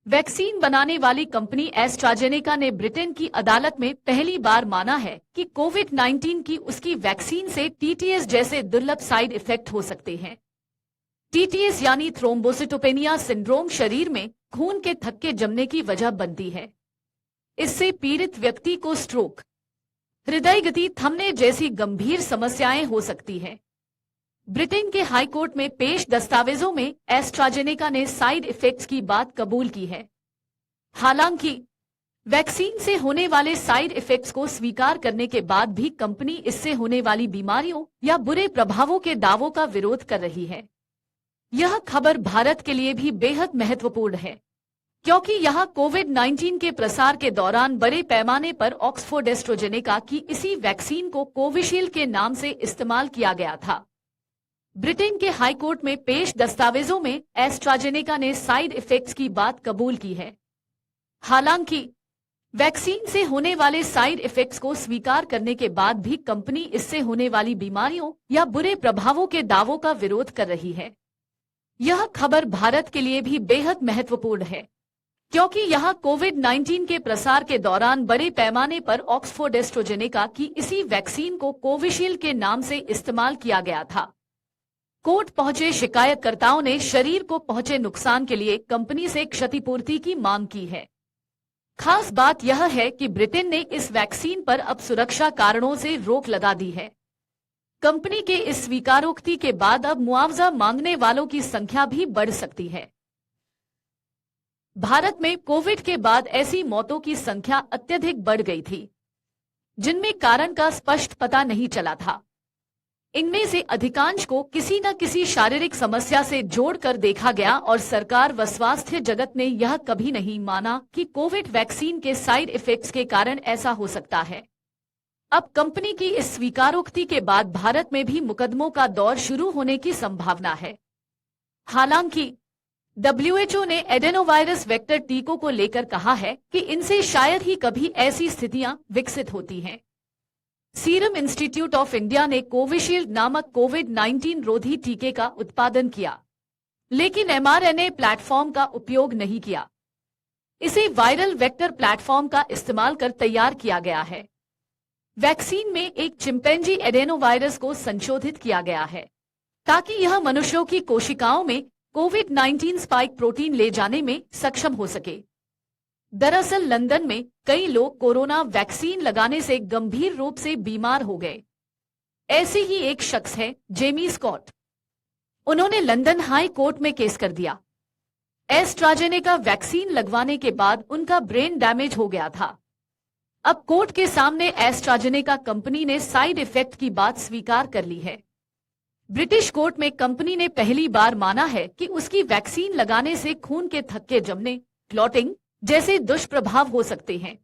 Vaccine बनाने वाली company AstraZeneca ने ब्रिटेन की अदालत में पहली बार माना है कि कोविड-19 की उसकी वैक्सीन से टीटीएस जैसे दुर्लभ साइड इफेक्ट हो सकते हैं। टीटीएस यानी थ्रोम्बोसिटोपेनिया सिंड्रोम शरीर में खून के थक्के जमने की वजह बनती है। इससे पीड़ित व्यक्ति को स्ट्रोक, हृदय गति थमने जैसी गंभीर समस्याएं हो सकती हैं। ब्रिटेन के हाईकोर्ट में पेश दस्तावेजों में एस्ट्राजेनेका ने साइड इफेक्ट्स की बात कबूल की है। हालांकि वैक्सीन से होने वाले साइड इफेक्ट्स को स्वीकार करने के बाद भी कंपनी इससे होने वाली बीमारियों या बुरे प्रभावों के दावों का विरोध कर रही है। यह खबर भारत के लिए भी बेहद महत्वपूर्ण है, क्योंकि यहां कोविड-19 के प्रसार के दौरान बड़े पैमाने पर ऑक्सफोर्ड एस्ट्राजेनेका की इसी वैक्सीन को कोविशील्ड के नाम से इस्तेमाल किया गया था। ब्रिटेन के हाईकोर्ट में पेश दस्तावेजों में एस्ट्राजेनेका ने साइड इफेक्ट्स की बात कबूल की है। हालांकि वैक्सीन से होने वाले साइड इफेक्ट्स को स्वीकार करने के बाद भी कंपनी इससे होने वाली बीमारियों या बुरे प्रभावों के दावों का विरोध कर रही है। यह खबर भारत के लिए भी बेहद महत्वपूर्ण है, क्योंकि यहां कोविड-19 के प्रसार के दौरान बड़े पैमाने पर ऑक्सफोर्ड एस्ट्राजेनेका की इसी वैक्सीन को कोविशील्ड के नाम से इस्तेमाल किया गया था। कोर्ट पहुंचे शिकायतकर्ताओं ने शरीर को पहुंचे नुकसान के लिए कंपनी से क्षतिपूर्ति की मांग की है। खास बात यह है कि ब्रिटेन ने इस वैक्सीन पर अब सुरक्षा कारणों से रोक लगा दी है। कंपनी के इस स्वीकारोक्ति के बाद अब मुआवजा मांगने वालों की संख्या भी बढ़ सकती है। भारत में कोविड के बाद ऐसी मौतों की संख्या अत्यधिक बढ़ गई थी, जिनमें कारण का स्पष्ट पता नहीं चला था। इनमें से अधिकांश को किसी न किसी शारीरिक समस्या से जोड़कर देखा गया और सरकार व स्वास्थ्य जगत ने यह कभी नहीं माना कि कोविड वैक्सीन के साइड इफेक्ट्स के कारण ऐसा हो सकता है। अब कंपनी की इस स्वीकारोक्ति के बाद भारत में भी मुकदमों का दौर शुरू होने की संभावना है। हालांकि WHO ने एडेनोवायरस वेक्टर टीकों को लेकर कहा है कि इनसे शायद ही कभी ऐसी स्थितियां विकसित होती हैं। सीरम इंस्टीट्यूट ऑफ इंडिया ने कोविशील्ड नामक कोविड-19 रोधी टीके का उत्पादन किया, लेकिन mRNA प्लेटफॉर्म का उपयोग नहीं किया। इसे वायरल वेक्टर प्लेटफॉर्म का इस्तेमाल कर तैयार किया गया है। वैक्सीन में एक चिंपैंजी एडेनोवायरस को संशोधित किया गया है, ताकि यह मनुष्यों की कोशिकाओं में कोविड-19 स्पाइक प्रोटीन ले जाने में सक्षम हो सके। दरअसल लंदन में कई लोग कोरोना वैक्सीन लगाने से गंभीर रूप से बीमार हो गए। ऐसे ही एक शख्स है जेमी स्कॉट। उन्होंने लंदन हाई कोर्ट में केस कर दिया। एस्ट्राजेनेका वैक्सीन लगवाने के बाद उनका ब्रेन डैमेज हो गया था। अब कोर्ट के सामने एस्ट्राजेनेका कंपनी ने साइड इफेक्ट की बात स्वीकार कर ली है। ब्रिटिश कोर्ट में कंपनी ने पहली बार माना है कि उसकी वैक्सीन लगाने से खून के थक्के जमने, क्लॉटिंग जैसे दुष्प्रभाव हो सकते हैं।